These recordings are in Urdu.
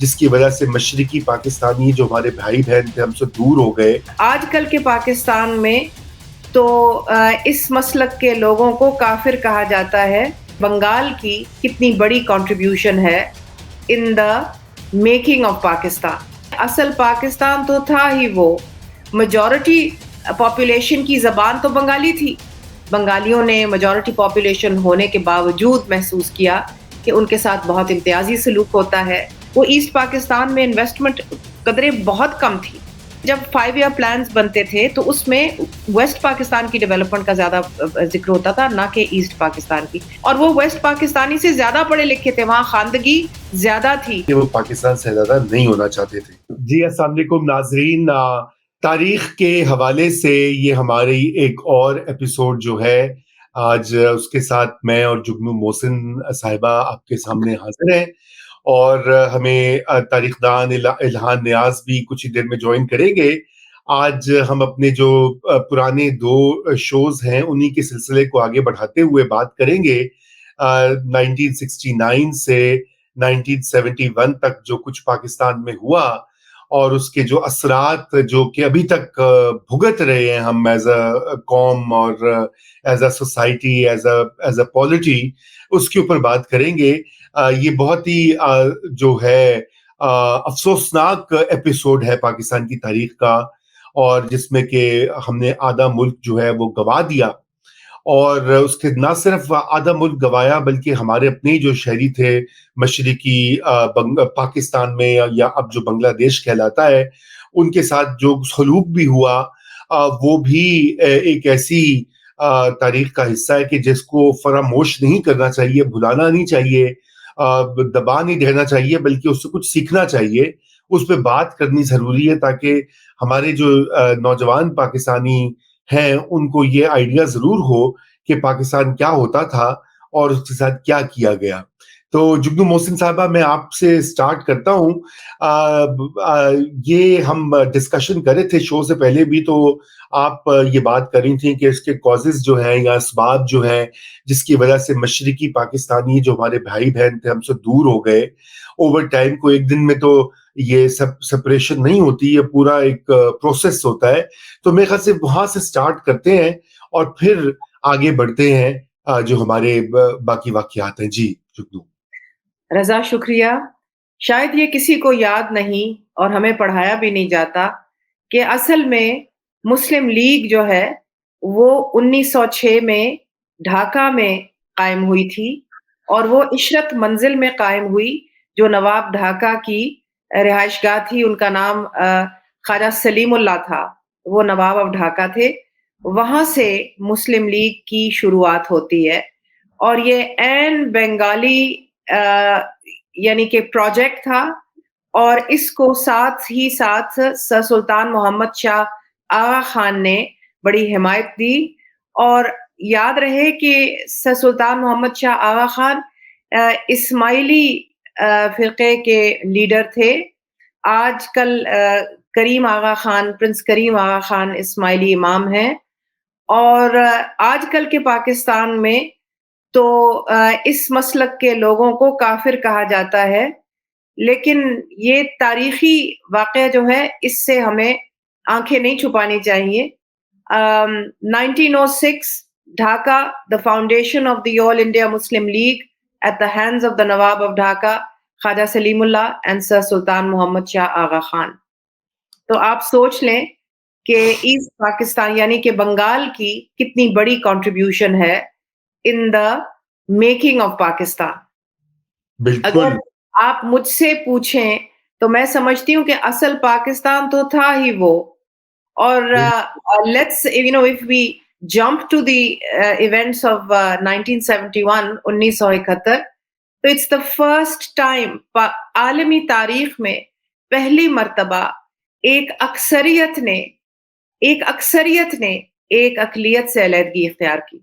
جس کی وجہ سے مشرقی پاکستانی جو ہمارے بھائی بہن تھے ہم سے دور ہو گئے. آج کل کے پاکستان میں تو اس مسلک کے لوگوں کو کافر کہا جاتا ہے. بنگال کی کتنی بڑی کنٹریبیوشن ہے ان دا میکنگ آف پاکستان. اصل پاکستان تو تھا ہی وہ. میجورٹی پاپولیشن کی زبان تو بنگالی تھی. بنگالیوں نے میجورٹی پاپولیشن ہونے کے باوجود محسوس کیا کہ ان کے ساتھ بہت امتیازی سلوک ہوتا ہے. وہ ایسٹ پاکستان میں انویسٹمنٹ قدرے بہت کم تھی. جب 5 ایئر پلانز بنتے تھے تو اس میں ویسٹ پاکستان کی ڈیولپمنٹ کا زیادہ ذکر ہوتا تھا نہ کہ ایسٹ پاکستان کی. اور وہ ویسٹ پاکستانی سے زیادہ پڑھے لکھے تھے, وہاں خواندگی زیادہ تھی. کہ وہ پاکستان سے زیادہ نہیں ہونا چاہتے تھے. جی السلام علیکم ناظرین. تاریخ کے حوالے سے یہ ہماری ایک اور ایپیسوڈ جو ہے آج اس کے ساتھ میں اور جگنو محسن صاحبہ آپ کے سامنے حاضر ہیں, اور ہمیں تاریخ دان الہان نیاز بھی کچھ ہی دیر میں جوائن کریں گے. آج ہم اپنے جو پرانے 2 شوز ہیں انہی کے سلسلے کو آگے بڑھاتے ہوئے بات کریں گے 1969 سے 1971 تک جو کچھ پاکستان میں ہوا اور اس کے جو اثرات جو کہ ابھی تک بھگت رہے ہیں ہم ایز اے قوم اور as a society as a polity, اس کے اوپر بات کریں گے. یہ بہت ہی جو ہے افسوسناک ایپیسوڈ ہے پاکستان کی تاریخ کا, اور جس میں کہ ہم نے آدھا ملک جو ہے وہ گوا دیا, اور اس کے نہ صرف آدھا ملک گوایا بلکہ ہمارے اپنے جو شہری تھے مشرقی پاکستان میں یا اب جو بنگلہ دیش کہلاتا ہے, ان کے ساتھ جو سلوک بھی ہوا وہ بھی ایک ایسی تاریخ کا حصہ ہے کہ جس کو فراموش نہیں کرنا چاہیے, بھلانا نہیں چاہیے, دبا نہیں دینا چاہیے, بلکہ اس سے کچھ سیکھنا چاہیے, اس پہ بات کرنی ضروری ہے تاکہ ہمارے جو نوجوان پاکستانی ہیں ان کو یہ آئیڈیا ضرور ہو کہ پاکستان کیا ہوتا تھا اور اس کے ساتھ کیا کیا گیا. تو جگنو محسن صاحبہ میں آپ سے سٹارٹ کرتا ہوں. یہ ہم ڈسکشن کر رہے تھے شو سے پہلے بھی, تو آپ یہ بات کر رہی تھیں کہ اس کے کازز جو ہیں یا اسباب جو ہیں جس کی وجہ سے مشرقی پاکستانی جو ہمارے بھائی بہن تھے ہم سے دور ہو گئے. اوور ٹائم کو ایک دن میں تو یہ سب سپریشن نہیں ہوتی, یہ پورا ایک پروسیس ہوتا ہے. تو میرے خیال سے وہاں سے سٹارٹ کرتے ہیں اور پھر آگے بڑھتے ہیں جو ہمارے باقی واقعات ہیں. جی جگنو. رضا شکریہ. شاید یہ کسی کو یاد نہیں اور ہمیں پڑھایا بھی نہیں جاتا کہ اصل میں مسلم لیگ جو ہے وہ 1906 میں ڈھاکہ میں قائم ہوئی تھی, اور وہ عشرت منزل میں قائم ہوئی جو نواب ڈھاکہ کی رہائش گاہ تھی. ان کا نام خواجہ سلیم اللہ تھا, وہ نواب آف ڈھاکہ تھے. وہاں سے مسلم لیگ کی شروعات ہوتی ہے, اور یہ این بنگالی یعنی کہ پروجیکٹ تھا, اور اس کو ساتھ ہی ساتھ سر سلطان محمد شاہ آغا خان نے بڑی حمایت دی. اور یاد رہے کہ سر سلطان محمد شاہ آغا خان اسماعیلی فرقے کے لیڈر تھے. آج کل کریم آغا خان, پرنس کریم آغا خان اسماعیلی امام ہیں. اور آج کل کے پاکستان میں تو اس مسلک کے لوگوں کو کافر کہا جاتا ہے, لیکن یہ تاریخی واقعہ جو ہے اس سے ہمیں آنکھیں نہیں چھپانی چاہیے. 1906 Dhaka, the foundation of the All India Muslim League at the hands of the Nawab of Dhaka, Khwaja Saleem Allah and سر سلطان محمد شاہ آغا خان. تو آپ سوچ لیں کہ ایسٹ پاکستان یعنی کہ بنگال کی کتنی بڑی کنٹریبیوشن ہے ان دا میکنگ آف پاکستان. اگر آپ مجھ سے پوچھیں تو میں سمجھتی ہوں کہ اصل پاکستان تو تھا ہی وہ. اور let's if we jump to the events of 1971 1971, تو it's the first time عالمی تاریخ میں پہلی مرتبہ ایک اکثریت نے ایک اقلیت سے علیحدگی اختیار کی.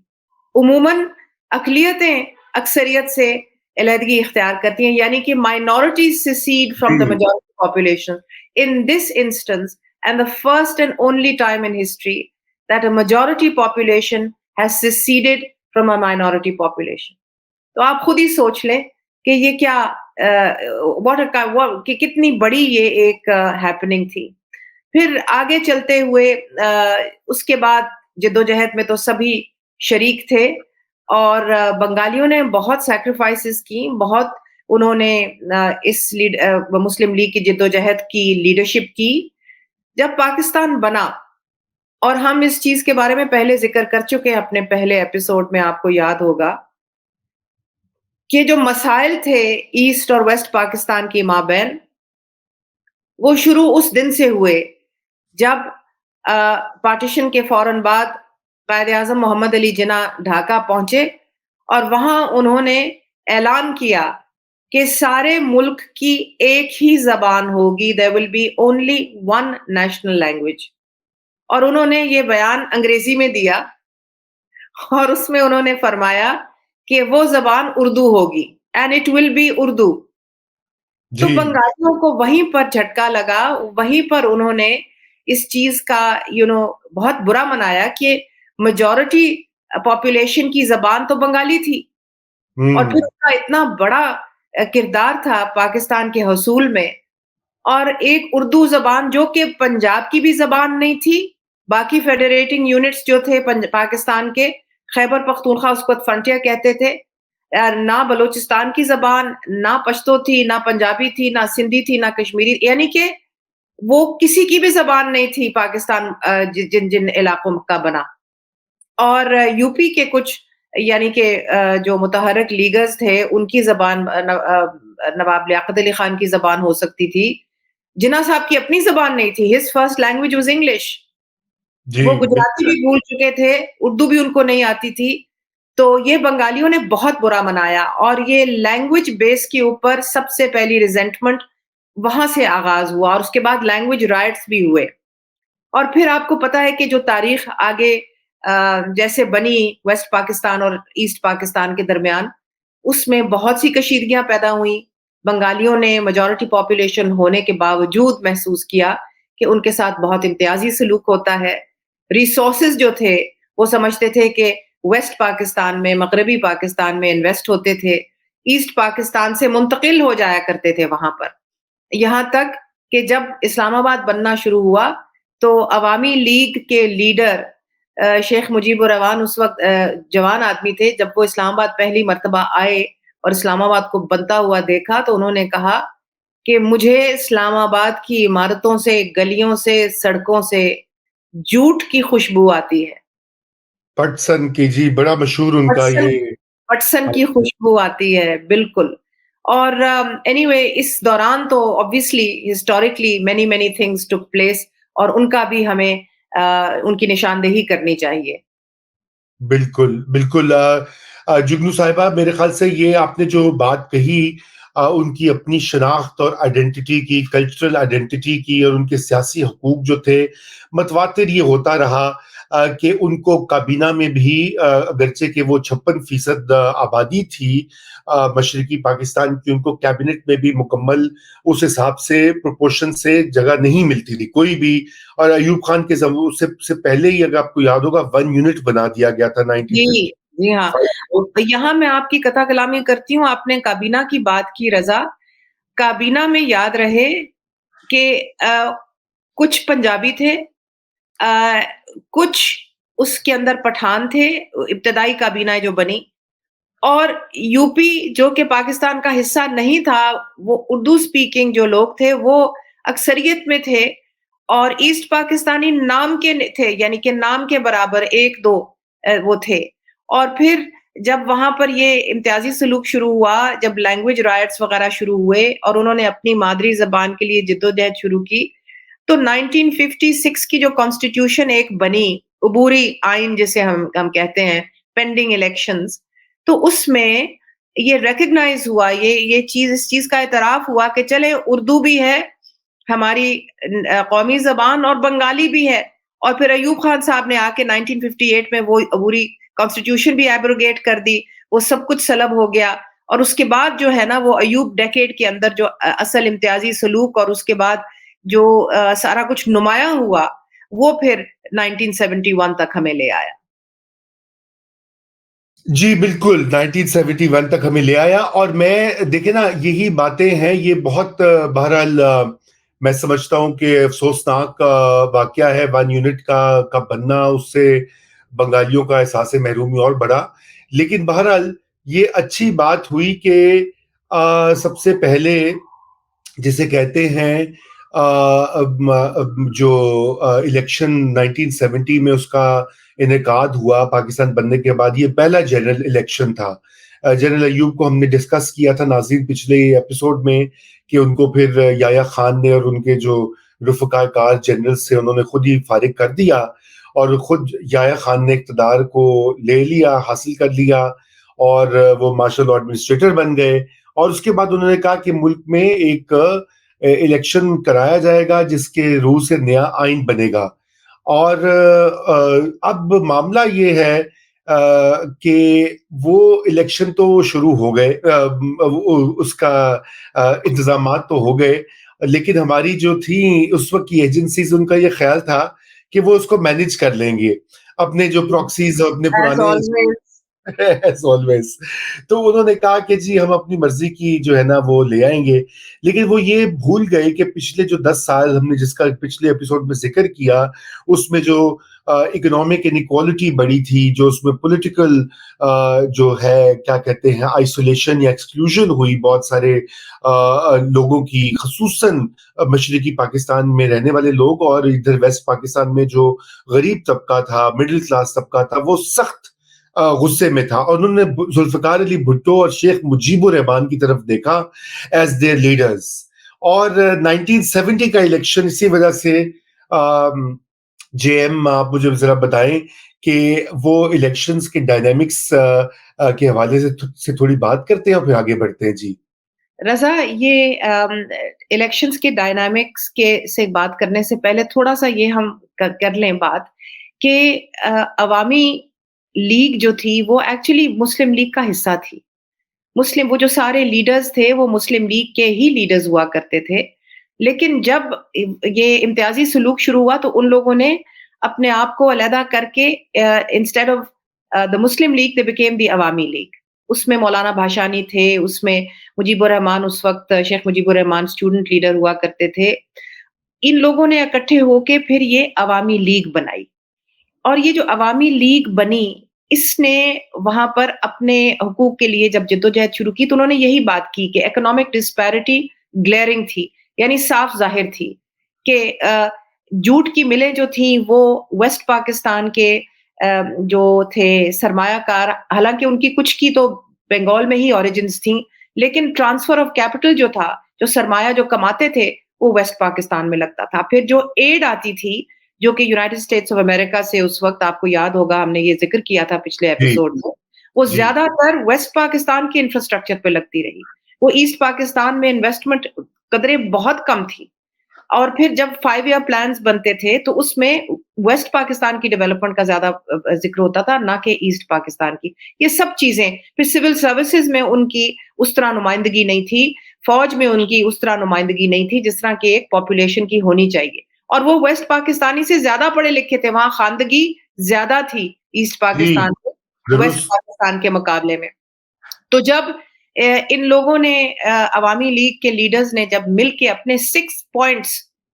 عموماً اقلیتیں اکثریت سے علیحدگی اختیار کرتی ہیں, یعنی کہ minorities secede from the majority population. In this instance, and the first and only time in history that a majority population has seceded from a minority population. تو آپ خود ہی سوچ لیں کہ یہ کیا کہ کتنی بڑی یہ ایک ہیپننگ تھی. پھر آگے چلتے ہوئے اس کے بعد جدوجہد میں تو سبھی شریک تھے اور بنگالیوں نے بہت سیکریفائسز کی, بہت انہوں نے اس مسلم لیگ کی جدوجہد کی لیڈرشپ کی. جب پاکستان بنا, اور ہم اس چیز کے بارے میں پہلے ذکر کر چکے ہیں اپنے پہلے ایپیسوڈ میں, آپ کو یاد ہوگا کہ جو مسائل تھے ایسٹ اور ویسٹ پاکستان کی مابین, وہ شروع اس دن سے ہوئے جب پارٹیشن کے فوراً بعد قائد اعظم محمد علی جناح ڈھاکہ پہنچے اور وہاں انہوں نے اعلان کیا کہ سارے ملک کی ایک ہی زبان ہوگی, there will be only one national language. اور انہوں نے یہ بیان انگریزی میں دیا اور اس میں انہوں نے فرمایا کہ وہ زبان اردو ہوگی, and it will be Urdu. تو بنگالیوں کو وہیں پر جھٹکا لگا, وہیں پر انہوں نے اس چیز کا بہت برا منایا کہ میجورٹی پاپولیشن کی زبان تو بنگالی تھی, اور پھر اس کا اتنا بڑا کردار تھا پاکستان کے حصول میں, اور ایک اردو زبان جو کہ پنجاب کی بھی زبان نہیں تھی, باقی فیڈریٹنگ یونٹس جو تھے پاکستان کے, خیبر پختونخوا اس کو فرنٹیئر کہتے تھے, نہ بلوچستان کی زبان, نہ پشتو تھی, نہ پنجابی تھی, نہ سندھی تھی, نہ کشمیری, یعنی کہ وہ کسی کی بھی زبان نہیں تھی پاکستان جن علاقوں کا بنا. اور یو پی کے کچھ یعنی کہ جو متحرک لیگرز تھے ان کی زبان نواب لیاقت علی خان کی زبان ہو سکتی تھی, جناح صاحب کی اپنی زبان نہیں تھی, his first language was English. وہ گجراتی بھی بھول چکے تھے, اردو بھی ان کو نہیں آتی تھی. تو یہ بنگالیوں نے بہت برا منایا, اور یہ لینگویج بیس کے اوپر سب سے پہلی ریزنٹمنٹ وہاں سے آغاز ہوا, اور اس کے بعد لینگویج رائٹس بھی ہوئے. اور پھر آپ کو پتا ہے کہ جو تاریخ آگے جیسے بنی ویسٹ پاکستان اور ایسٹ پاکستان کے درمیان, اس میں بہت سی کشیدگیاں پیدا ہوئیں. بنگالیوں نے میجورٹی پاپولیشن ہونے کے باوجود محسوس کیا کہ ان کے ساتھ بہت امتیازی سلوک ہوتا ہے. ریسورسز جو تھے وہ سمجھتے تھے کہ ویسٹ پاکستان میں, مغربی پاکستان میں انویسٹ ہوتے تھے, ایسٹ پاکستان سے منتقل ہو جایا کرتے تھے وہاں پر. یہاں تک کہ جب اسلام آباد بننا شروع ہوا تو عوامی لیگ کے لیڈر شیخ مجیب الرحمان اس وقت جوان آدمی تھے. جب وہ اسلام آباد پہلی مرتبہ آئے اور اسلام آباد کو بنتا ہوا دیکھا تو انہوں نے کہا کہ مجھے اسلام آباد کی عمارتوں سے, گلیوں سے, سڑکوں سے جھوٹ کی خوشبو آتی ہے. پٹسن کی, جی بڑا مشہور ان کا یہ پٹسن کی خوشبو آتی ہے, بالکل. اور اینی وے اس دوران تو obviously historically many things took place, اور ان کا بھی ہمیں ان کی نشاندہی کرنی چاہیے. بالکل بالکل. جگنو صاحبہ, میرے خیال سے یہ آپ نے جو بات کہی ان کی اپنی شناخت اور آئیڈینٹی کی, کلچرل آئیڈینٹی کی, اور ان کے سیاسی حقوق جو تھے, متواتر یہ ہوتا رہا کہ ان کو کابینہ میں بھی اگرچہ کہ وہ 56% آبادی تھی مشرقی پاکستان کی, ان کو کیبنٹ میں بھی مکمل اس حساب سے پروپورشن سے جگہ نہیں ملتی تھی کوئی بھی. اور ایوب خان کے سے پہلے ہی اگر آپ کو یاد ہوگا 1 یونٹ بنا دیا گیا تھا 1950. جی ہاں, یہاں میں آپ کی قطع کلامی کرتی ہوں. آپ نے کابینہ کی بات کی رضا, کابینہ میں یاد رہے کہ کچھ پنجابی تھے, کچھ اس کے اندر پٹھان تھے, ابتدائی کابینہ جو بنی, اور یو پی جو کہ پاکستان کا حصہ نہیں تھا, وہ اردو سپیکنگ جو لوگ تھے وہ اکثریت میں تھے, اور ایسٹ پاکستانی نام کے تھے, یعنی کہ نام کے برابر 1-2 وہ تھے. اور پھر جب وہاں پر یہ امتیازی سلوک شروع ہوا, جب لینگویج رائٹس وغیرہ شروع ہوئے اور انہوں نے اپنی مادری زبان کے لیے جدوجہد شروع کی, تو 1956 کی جو کانسٹیٹیوشن ایک بنی, عبوری آئین جسے ہم کہتے ہیں, پینڈنگ الیکشنز, تو اس میں یہ ریکگنائز ہوا, یہ چیز, اس چیز کا اعتراف ہوا کہ چلے اردو بھی ہے ہماری قومی زبان اور بنگالی بھی ہے. اور پھر ایوب خان صاحب نے آ کے 1958 میں وہ عبوری کانسٹیٹیوشن بھی ایبروگیٹ کر دی, وہ سب کچھ سلب ہو گیا. اور اس کے بعد جو ہے نا وہ ایوب ڈیکیڈ کے اندر جو اصل امتیازی سلوک اور اس کے بعد جو سارا کچھ نمایاں ہوا, وہ پھر 1971 تک ہمیں لے آیا. جی بالکل 1971 تک ہمیں لے آیا، اور میں دیکھیں نا یہی باتیں ہیں، یہ بہت بہرحال میں سمجھتا ہوں کہ افسوسناک واقعہ ہے 1 یونٹ کا بننا، اس سے بنگالیوں کا احساس محرومی اور بڑھا. لیکن بہرحال یہ اچھی بات ہوئی کہ سب سے پہلے جسے کہتے ہیں جو الیکشن 1970 میں اس کا انعقاد ہوا پاکستان بننے کے بعد، یہ پہلا جنرل الیکشن تھا. جنرل ایوب کو ہم نے ڈسکس کیا تھا ناظرین پچھلے ایپیسوڈ میں، کہ ان کو پھر یحییٰ خان نے اور ان کے جو رفقا کار جنرلز تھے انہوں نے خود ہی فارغ کر دیا، اور خود یحییٰ خان نے اقتدار کو لے لیا، حاصل کر لیا، اور وہ مارشل لاء ایڈمنسٹریٹر بن گئے. اور اس کے بعد انہوں نے کہا کہ ملک میں ایک الیکشن کرایا جائے گا جس کے روح سے نیا آئین بنے گا. اور اب معاملہ یہ ہے کہ وہ الیکشن تو شروع ہو گئے، اس کا انتظامات تو ہو گئے، لیکن ہماری جو تھی اس وقت کی ایجنسیز، ان کا یہ خیال تھا کہ وہ اس کو مینج کر لیں گے، اپنے جو پراکسیز اور اپنے As پرانے always. as always. تو انہوں نے کہا کہ جی ہم اپنی مرضی کی جو ہے نا وہ لے آئیں گے. لیکن وہ یہ بھول گئے کہ پچھلے جو 10 سال ہم نے جس کا پچھلے ایپیسوڈ میں ذکر کیا، اس میں جو اکنامک انیکوالٹی بڑی تھی، جو اس میں پولیٹیکل جو ہے کیا کہتے ہیں آئسولیشن یا ایکسکلوژن ہوئی بہت سارے لوگوں کی، خصوصاً مشرقی پاکستان میں رہنے والے لوگ، اور ادھر ویسٹ پاکستان میں جو غریب طبقہ تھا، مڈل کلاس طبقہ تھا، وہ سخت غصے میں تھا. اور انہوں نے ذوالفقار علی بھٹو اور شیخ مجیب الرحمان کی طرف دیکھا ایز دیئر لیڈرز. اور 1970 کا الیکشن اسی وجہ سے جے ایم آپ مجھے ذرا بتائیں کہ وہ الیکشنز کے ڈائنامکس کے حوالے سے تھوڑی بات کرتے ہیں اور پھر آگے بڑھتے ہیں. جی رضا، یہ الیکشنز کے ڈائنامکس کے سے بات کرنے سے پہلے تھوڑا سا یہ ہم کر لیں بات کہ عوامی لیگ جو تھی وہ ایکچولی مسلم لیگ کا حصہ تھی. وہ جو سارے لیڈرز تھے وہ مسلم لیگ کے ہی لیڈرز ہوا کرتے تھے. لیکن جب یہ امتیازی سلوک شروع ہوا تو ان لوگوں نے اپنے آپ کو علیحدہ کر کے instead of the Muslim league they became the عوامی لیگ. اس میں مولانا بھاشانی تھے، اس میں مجیب الرحمان، اس وقت شیخ مجیب الرحمان اسٹوڈنٹ لیڈر ہوا کرتے تھے. ان لوگوں نے اکٹھے ہو کے پھر یہ عوامی لیگ بنائی. اور یہ جو عوامی لیگ بنی، اس نے وہاں پر اپنے حقوق کے لیے جب جدوجہد شروع کی تو انہوں نے یہی بات کی کہ اکنامک ڈسپیرٹی گلیئرنگ تھی، یعنی صاف ظاہر تھی کہ جوٹ کی ملیں جو تھیں وہ ویسٹ پاکستان کے جو تھے سرمایہ کار، حالانکہ ان کی کچھ کی تو بنگال میں ہی اوریجنز تھیں، لیکن ٹرانسفر آف کیپٹل جو تھا، جو سرمایہ جو کماتے تھے وہ ویسٹ پاکستان میں لگتا تھا. پھر جو ایڈ آتی تھی جو کہ یونائٹڈ اسٹیٹس آف امریکہ سے، اس وقت آپ کو یاد ہوگا ہم نے یہ ذکر کیا تھا پچھلے جی ایپیسوڈ میں، وہ جی زیادہ تر ویسٹ پاکستان کے انفراسٹرکچر پہ لگتی رہی. وہ ایسٹ پاکستان میں انویسٹمنٹ قدرے بہت کم تھی. اور پھر جب 5 ایئر پلانز بنتے تھے تو اس میں ویسٹ پاکستان کی ڈیولپمنٹ کا زیادہ ذکر ہوتا تھا، نہ کہ ایسٹ پاکستان کی. یہ سب چیزیں پھر سول سروسز میں ان کی اس طرح نمائندگی نہیں تھی، فوج میں ان کی اس طرح نمائندگی نہیں تھی جس طرح کہ ایک پاپولیشن کی ہونی چاہیے. اور وہ ویسٹ پاکستانی سے زیادہ پڑھے لکھے تھے، وہاں خواندگی زیادہ تھی ایسٹ جی پاکستان میں ویسٹ درست. پاکستان کے مقابلے میں. تو جب ان لوگوں نے عوامی لیگ کے لیڈرز نے جب مل کے اپنے 6 پوائنٹس،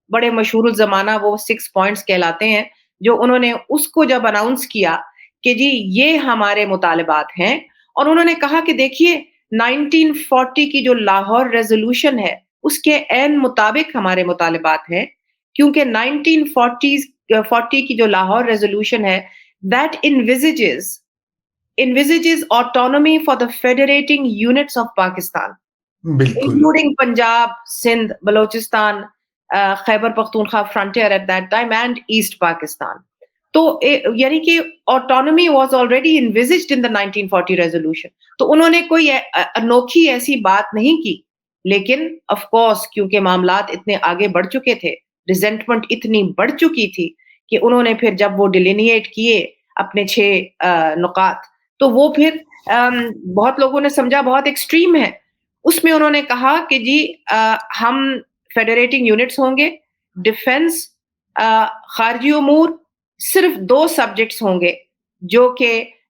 بڑے مشہور الزمانہ وہ 6 پوائنٹس کہلاتے ہیں، جو انہوں نے اس کو جب اناؤنس کیا کہ جی یہ ہمارے مطالبات ہیں. اور انہوں نے کہا کہ دیکھیے 1940 کی جو لاہور ریزولوشن ہے اس کے عین مطابق ہمارے مطالبات ہیں، کیونکہ 1940 کی جو لاہور ریزولوشن ہے that envisages autonomy for the federating units of Pakistan, بالکل including Punjab, Sindh, Balochistan, Khyber Pakhtunkhwa frontier at that time and East Pakistan. تو یعنی کہ autonomy was already envisaged in the 1940 resolution. تو انہوں نے کوئی انوکھی ایسی بات نہیں کی، لیکن of course کیونکہ معاملات اتنے آگے بڑھ چکے تھے، ریزنٹمنٹ اتنی بڑھ چکی تھی کہ انہوں نے پھر جب وہ ڈیلینیٹ کیے اپنے 6 نقاط، تو وہ پھر بہت لوگوں نے سمجھا بہت ایکسٹریم ہے. اس میں انہوں نے کہا کہ جی ہم فیڈریٹنگ یونٹس ہوں گے، ڈیفنس، خارجی امور، صرف 2 سبجیکٹس ہوں گے جو کہ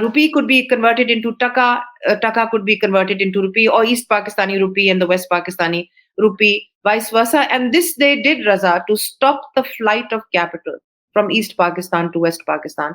Rupee could be converted into taka, taka could be converted into rupee, or East Pakistani rupee and the West Pakistani rupee, vice versa. And this they did, Raza, to stop the flight of capital from East Pakistan to West Pakistan.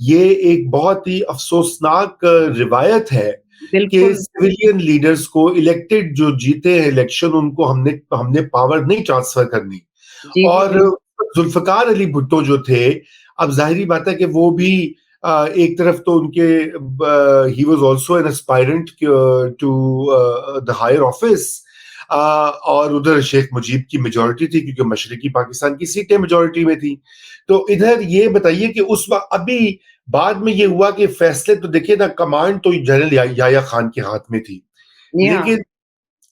یہ ایک بہت ہی افسوسناک روایت ہے کہ بالکل، سویلین لیڈرز کو الیکٹڈ جو جیتے ہیں الیکشن ان کو ہم نے پاور نہیں ٹرانسفر کرنی. جی، اور ذوالفقار علی بھٹو جو تھے, اب ظاہری بات ہے کہ وہ بھی ایک طرف تو ان کے ہی was also an aspirant to the higher office, اور ادھر شیخ مجیب کی میجورٹی تھی کیونکہ مشرقی پاکستان کی سیٹیں میجورٹی میں تھی. تو ادھر یہ بتائیے کہ اس وقت ابھی بعد میں یہ ہوا کہ فیصلے تو دیکھیے نا, کمانڈ تو جنرل یحییٰ خان کے ہاتھ میں تھی, جی ہاں.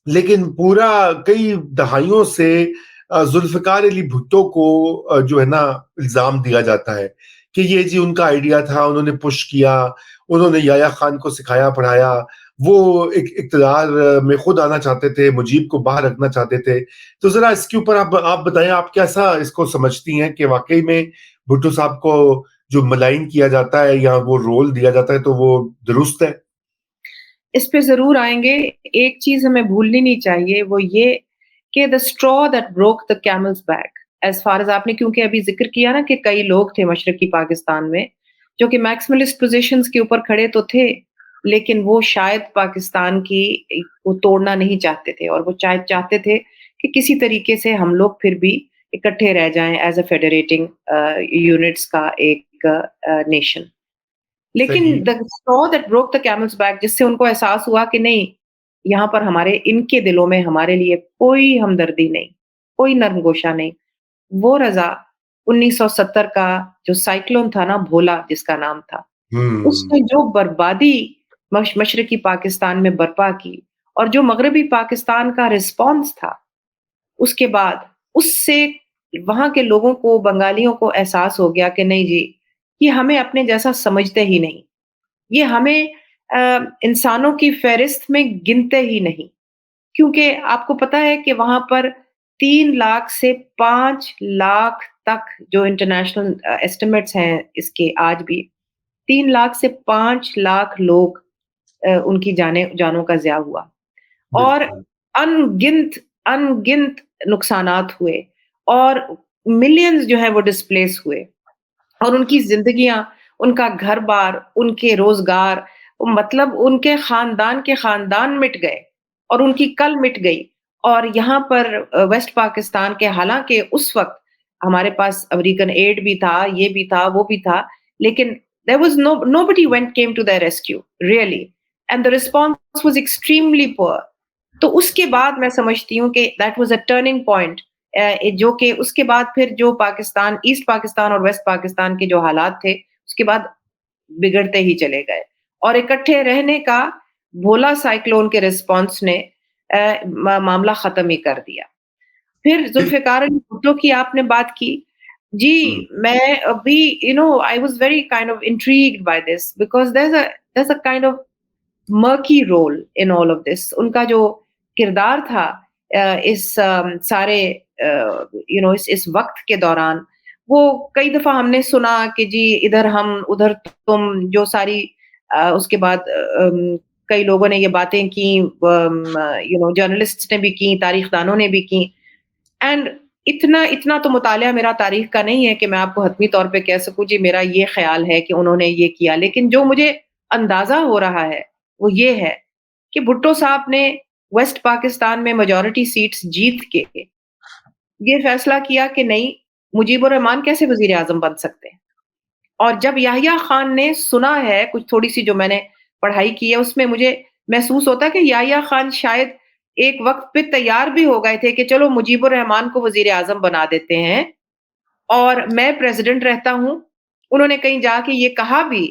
لیکن پورا کئی دہائیوں سے ذوالفقار علی بھٹو کو جو ہے نا الزام دیا جاتا ہے کہ یہ جی ان کا آئیڈیا تھا, انہوں نے پش کیا, انہوں نے یحییٰ خان کو سکھایا پڑھایا, وہ ایک اقتدار میں خود آنا چاہتے تھے, مجیب کو باہر رکھنا چاہتے تھے. تو ذرا اس کے اوپر آپ بتائیں, آپ کیسا اس کو سمجھتی ہیں کہ واقعی میں بھٹو صاحب کو جو ملائن کیا جاتا ہے یا وہ رول دیا جاتا ہے تو وہ درست ہے؟ اس پہ ضرور آئیں گے. ایک چیز ہمیں بھولنی نہیں چاہیے, وہ یہ کہ the straw that broke the camel's back, as far as آپ نے کیونکہ ابھی ذکر کیا نا کہ کئی لوگ تھے مشرقی پاکستان میں جو کہ میکسملسٹ پوزیشنز کے اوپر کھڑے تو تھے, لیکن وہ شاید پاکستان کی وہ توڑنا نہیں چاہتے تھے, اور وہ چاہتے تھے کہ کسی طریقے سے ہم لوگ پھر بھی اکٹھے رہ جائیں ایز اے فیڈریٹنگ یونٹس کا ایک نیشن. لیکن صحیح. the straw that broke the camel's back, جس سے ان کو احساس ہوا کہ نہیں, یہاں پر ہمارے ان کے دلوں میں ہمارے لیے کوئی ہمدردی نہیں, کوئی نرم گوشہ نہیں. وہ رضا 1970 کا جو سائیکلون تھا نا, بھولا جس کا نام تھا, اس نے جو بربادی مشرقی پاکستان میں برپا کی, اور جو مغربی پاکستان کا رسپانس تھا, اس کے بعد اس سے وہاں کے لوگوں کو, بنگالیوں کو احساس ہو گیا کہ نہیں جی, یہ ہمیں اپنے جیسا سمجھتے ہی نہیں, یہ ہمیں انسانوں کی فہرست میں گنتے ہی نہیں. کیونکہ آپ کو پتا ہے کہ وہاں پر 3 لاکھ سے 5 لاکھ تک جو انٹرنیشنل ایسٹیمیٹس ہیں اس کے, آج بھی 3 لاکھ سے 5 لاکھ لوگ ان کی جانوں کا ضیاع ہوا, اور بالکل. انگنت نقصانات ہوئے, اور ملینز جو ہیں وہ ڈسپلیس ہوئے, اور ان کی زندگیاں, ان کا گھر بار, ان کے روزگار, مطلب ان کے خاندان مٹ گئے, اور ان کی کل مٹ گئی. اور یہاں پر ویسٹ پاکستان کے, حالانکہ اس وقت ہمارے پاس امریکن ایڈ بھی تھا, یہ بھی تھا, وہ بھی تھا, لیکن there was nobody came to their rescue really, and the response was extremely poor. تو اس کے بعد میں سمجھتی ہوں کہ that was a turning point, جو کہ اس کے بعد پھر جو پاکستان, ایسٹ پاکستان اور ویسٹ پاکستان کے جو حالات تھے, اس کے بعد بگڑتے ہی چلے گئے, اور اکٹھے رہنے کا بھولا سائیکلون کے ریسپانس نے معاملہ ختم ہی کر دیا. پھر ذوالفقار علی بھٹو کی آپ نے بات کی, جی میں ابھی I was very kind of intrigued by this because there's a kind of murky role in all of this. ان کا جو کردار تھا اس سارے اس وقت کے دوران, وہ کئی دفعہ ہم نے سنا کہ جی ادھر ہم ادھر تم, جو ساری اس کے بعد کئی لوگوں نے یہ باتیں کی, جرنلسٹ نے بھی کی, تاریخ دانوں نے بھی کی, اینڈ اتنا تو مطالعہ میرا تاریخ کا نہیں ہے کہ میں آپ کو حتمی طور پہ کہہ سکوں جی میرا یہ خیال ہے کہ انہوں نے یہ کیا. لیکن جو مجھے اندازہ ہو رہا ہے وہ یہ ہے کہ بھٹو صاحب نے ویسٹ پاکستان میں میجورٹی سیٹس جیت کے یہ فیصلہ کیا کہ نہیں, مجیب الرحمان کیسے وزیر اعظم بن سکتے ہیں. اور جب یحییٰ خان نے سنا ہے, کچھ تھوڑی سی جو میں نے پڑھائی کی ہے, اس میں مجھے محسوس ہوتا ہے کہ یحییٰ خان شاید ایک وقت پہ تیار بھی ہو گئے تھے کہ چلو مجیب الرحمان کو وزیر اعظم بنا دیتے ہیں اور میں پریزیڈنٹ رہتا ہوں. انہوں نے کہیں جا کے یہ کہا بھی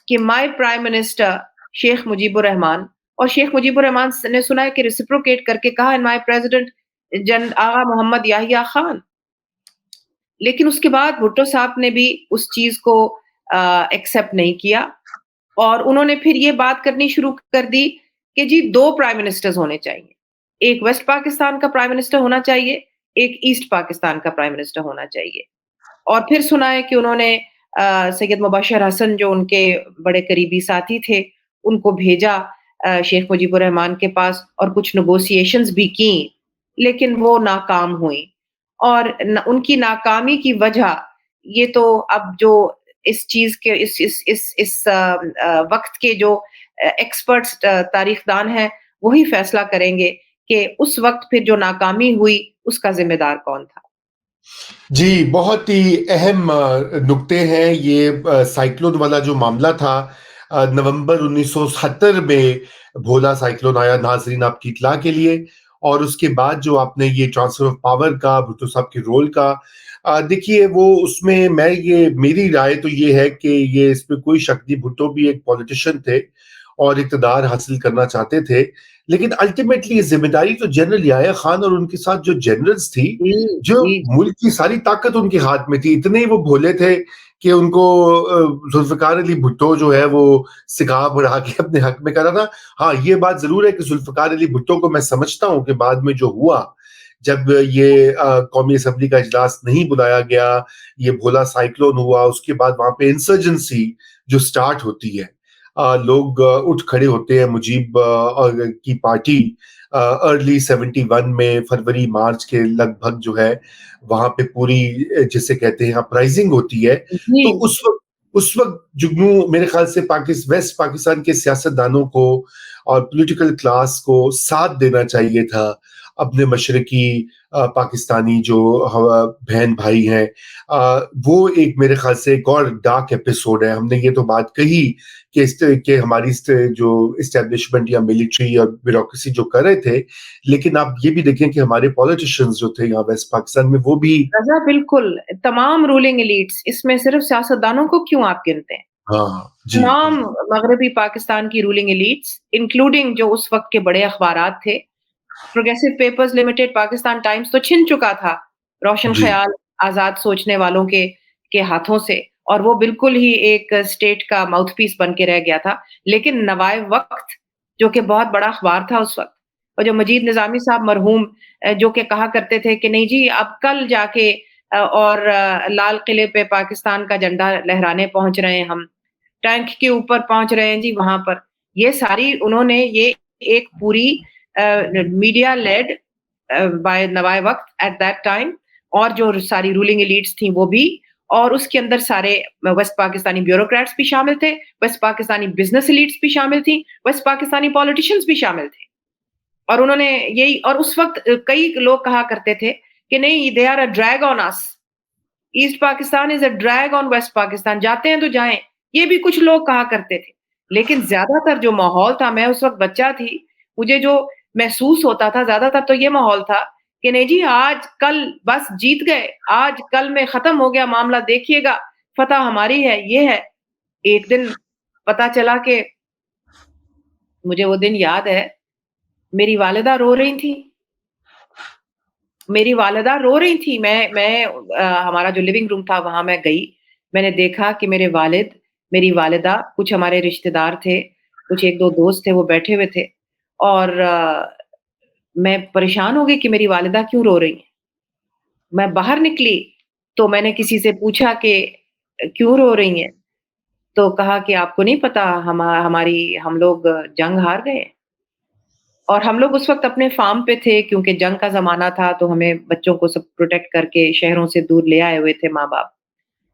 کہ مائی پرائم منسٹر شیخ مجیب الرحمان, اور شیخ مجیب الرحمان نے سنا ہے کہ ریسیپروکیٹ کر کے کہا مائی پریزیڈنٹ آغا محمد یحییٰ خان. لیکن اس کے بعد بھٹو صاحب نے بھی اس چیز کو ایکسپٹ نہیں کیا, اور انہوں نے پھر یہ بات کرنی شروع کر دی کہ جی 2 پرائم منسٹرز ہونے چاہیے, ایک ویسٹ پاکستان کا پرائم منسٹر ہونا چاہیے, ایک ایسٹ پاکستان کا پرائم منسٹر ہونا چاہیے. اور پھر سنا ہے کہ انہوں نے سید مبشر حسن جو ان کے بڑے قریبی ساتھی تھے ان کو بھیجا شیخ مجیب الرحمان کے پاس, اور کچھ نیگوسیشنز بھی کی, لیکن وہ ناکام ہوئی. اور ان کی ناکامی کی وجہ یہ تو اب جو اس چیز کے اس وقت کے جو ایکسپرٹس تاریخ دان ہیں وہی فیصلہ کریں گے کہ اس وقت پھر جو ناکامی ہوئی اس کا ذمہ دار کون تھا۔ جی، بہت ہی اہم نکتے ہیں یہ سائیکلون والا جو معاملہ تھا۔ نومبر 1970 میں بھولا سائیکلون آیا، ناظرین آپ کی اطلاع کے لیے، اور اس کے بعد جو آپ نے یہ ٹرانسفر آف پاور کا، بھٹو صاحب کے رول کا، دیکھیے وہ اس میں میری رائے تو یہ ہے کہ یہ اس پہ کوئی شک نہیں، بھٹو بھی ایک پولیٹیشین تھے اور اقتدار حاصل کرنا چاہتے تھے، لیکن الٹیمیٹلی یہ ذمہ داری تو جنرل یحییٰ خان اور ان کے ساتھ جو جنرلز تھی، جی جو جی ملک کی ساری طاقت ان کے ہاتھ میں تھی، اتنے وہ بھولے تھے کہ ان کو ذوالفقار علی بھٹو جو ہے وہ سکھا بڑھا کے اپنے حق میں کرا تھا۔ ہاں یہ بات ضرور ہے کہ ذوالفقار علی بھٹو کو میں سمجھتا ہوں کہ بعد میں جو ہوا، جب یہ قومی اسمبلی کا اجلاس نہیں بلایا گیا، یہ بھولا سائیکلون ہوا، اس کے بعد وہاں پہ انسرجنسی جو سٹارٹ ہوتی ہے، لوگ اٹھ کھڑے ہوتے ہیں، مجیب کی پارٹی ارلی 71 میں فروری مارچ کے لگ بھگ جو ہے وہاں پہ پوری جسے کہتے ہیں اپرائزنگ ہوتی ہے۔ جی تو اس وقت جگنو میرے خیال سے ویسٹ پاکستان کے سیاستدانوں کو اور پولیٹیکل کلاس کو ساتھ دینا چاہیے تھا اپنے مشرقی پاکستانی جو بہن بھائی ہیں۔ وہ ایک میرے خیال سے ایک اور ڈارک ایپیسوڈ ہے۔ ہم نے یہ تو بات کہی کہ ہماری جو اسٹیبلشمنٹ یا ملٹری اور بیوروکریسی جو کر رہے تھے، لیکن آپ یہ بھی دیکھیں کہ ہمارے پولیٹیشینز جو تھے یہاں ویسٹ پاکستان میں وہ بھی رضا بالکل تمام رولنگ ایلیٹس، اس میں صرف سیاستدانوں کو کیوں آپ گنتے ہیں؟ ہاں جی تمام بالکل مغربی پاکستان کی رولنگ ایلیٹس انکلوڈنگ جو اس وقت کے بڑے اخبارات تھے، progressive papers limited, Pakistan Times تو چھن چکا تھا روشن جی خیال آزاد سوچنے والوں کے ہاتھوں سے، اور وہ بالکل ہی ایک اسٹیٹ کا ماؤتھ پیس بن کے رہ گیا تھا۔ لیکن نوائے وقت جو کہ بہت بڑا اخبار تھا اس وقت، اور جو مجید نظامی صاحب مرحوم جو کہ کہا کرتے تھے کہ نہیں جی اب کل جا کے اور لال قلعے پہ پاکستان کا جھنڈا لہرانے پہنچ رہے ہیں، ہم ٹینک کے اوپر پہنچ رہے ہیں جی وہاں پر، یہ ساری انہوں نے یہ ایک پوری میڈیا لیڈ بائی نوائے وقت ایٹ دیٹ ٹائم، اور جو ساری رولنگ ایلیٹس تھیں وہ بھی، اور اس کے اندر سارے ویسٹ پاکستانی بیوروکریٹس بھی شامل تھے، ویسٹ پاکستانی بزنس ایلیٹس بھی شامل تھیں، ویسٹ پاکستانی پولیٹیشینز بھی شامل تھے، اور انہوں نے یہی، اور اس وقت کئی لوگ کہا کرتے تھے کہ نہیں they are a drag on us, East Pakistan is a drag on West Pakistan, جاتے ہیں تو جائیں، یہ بھی کچھ لوگ کہا کرتے تھے۔ لیکن زیادہ تر جو ماحول تھا، میں اس وقت بچہ تھی، مجھے جو محسوس ہوتا تھا زیادہ تر تو یہ ماحول تھا کہ نہیں جی آج کل بس جیت گئے، آج کل میں ختم ہو گیا معاملہ، دیکھیے گا فتح ہماری ہے، یہ ہے۔ ایک دن پتا چلا کہ مجھے وہ دن یاد ہے، میری والدہ رو رہی تھی، میری والدہ رو رہی تھی، میں ہمارا جو لیونگ روم تھا وہاں میں گئی، میں نے دیکھا کہ میرے والد، میری والدہ، کچھ ہمارے رشتہ دار تھے، کچھ ایک دو دوست تھے، وہ بیٹھے ہوئے تھے، اور میں پریشان ہو گئی کہ میری والدہ کیوں رو رہی ہیں۔ میں باہر نکلی تو میں نے کسی سے پوچھا کہ کیوں رو رہی ہیں، تو کہا کہ آپ کو نہیں پتا ہم لوگ جنگ ہار گئے، اور ہم لوگ اس وقت اپنے فارم پہ تھے کیونکہ جنگ کا زمانہ تھا، تو ہمیں بچوں کو سب پروٹیکٹ کر کے شہروں سے دور لے آئے ہوئے تھے ماں باپ۔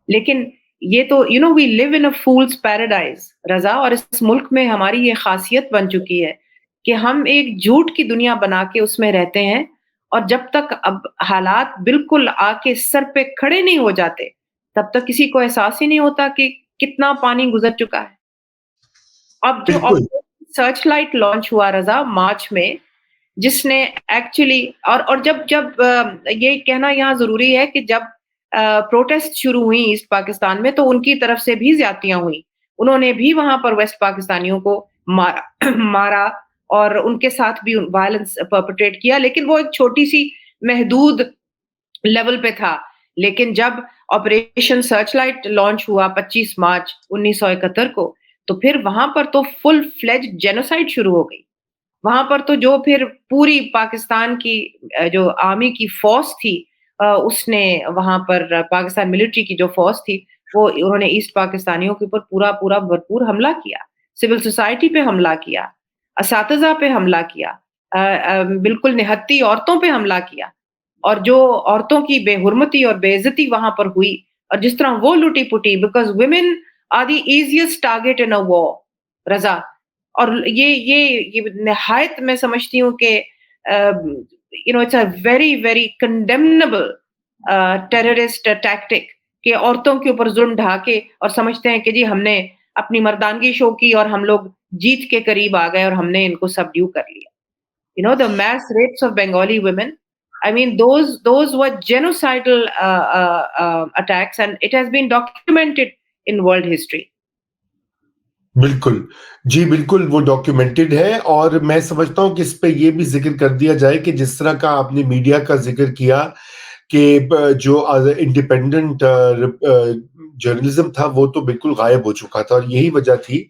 لیکن یہ تو وی لیو ان اے فولز پیراڈائز رضا، اور اس ملک میں ہماری یہ خاصیت بن چکی ہے کہ ہم ایک جھوٹ کی دنیا بنا کے اس میں رہتے ہیں، اور جب تک اب حالات بالکل آ کے سر پہ کھڑے نہیں ہو جاتے تب تک کسی کو احساس ہی نہیں ہوتا کہ کتنا پانی گزر چکا ہے۔ اب جو بالکل سرچ لائٹ لانچ ہوا رضا مارچ میں، جس نے ایکچولی، اور جب یہ کہنا یہاں ضروری ہے کہ جب پروٹیسٹ شروع ہوئی ایسٹ پاکستان میں تو ان کی طرف سے بھی زیادتیاں ہوئیں، انہوں نے بھی وہاں پر ویسٹ پاکستانیوں کو مارا اور ان کے ساتھ بھی وائلنس پرپٹریٹ کیا، لیکن وہ ایک چھوٹی سی محدود لیول پہ تھا۔ لیکن جب آپریشن سرچ لائٹ لانچ ہوا 25 مارچ 1971 کو، تو پھر وہاں پر تو فل فلیج جینوسائڈ شروع ہو گئی، وہاں پر تو جو پھر پوری پاکستان کی جو آرمی کی فورس تھی، اس نے وہاں پر پاکستان ملٹری کی جو فورس تھی، وہ انہوں نے ایسٹ پاکستانیوں کے اوپر پورا بھرپور حملہ کیا، سول سوسائٹی پہ حملہ کیا، اساتذہ پہ حملہ کیا، بالکل نہتی عورتوں پہ حملہ کیا، اور جو عورتوں کی بے حرمتی اور بے عزتی وہاں پر ہوئی اور جس طرح وہ لٹی پٹی, because women are the easiest target in a war Raza. اور یہ نہایت میں سمجھتی ہوں کہ it's a very very condemnable terrorist tactic کہ عورتوں کے اوپر ظلم ڈھا کے اور سمجھتے ہیں کہ جی ہم نے اپنی مردانگی شو کی اور ہم لوگ جیت کے قریب آ گئے اور ہم نے ان کو سبڈیو کر لیا. The mass rapes of Bengali women, I mean, those were genocidal attacks, and it has been documented in world history. بالکل جی بالکل وہ ڈاکیومنٹڈ ہے. اور میں سمجھتا ہوں کہ اس پہ یہ بھی ذکر کر دیا جائے کہ جس طرح کا آپ نے میڈیا کا ذکر کیا کہ جو انڈیپینڈنٹ جرنلزم تھا وہ تو بالکل غائب ہو چکا تھا, اور یہی وجہ تھی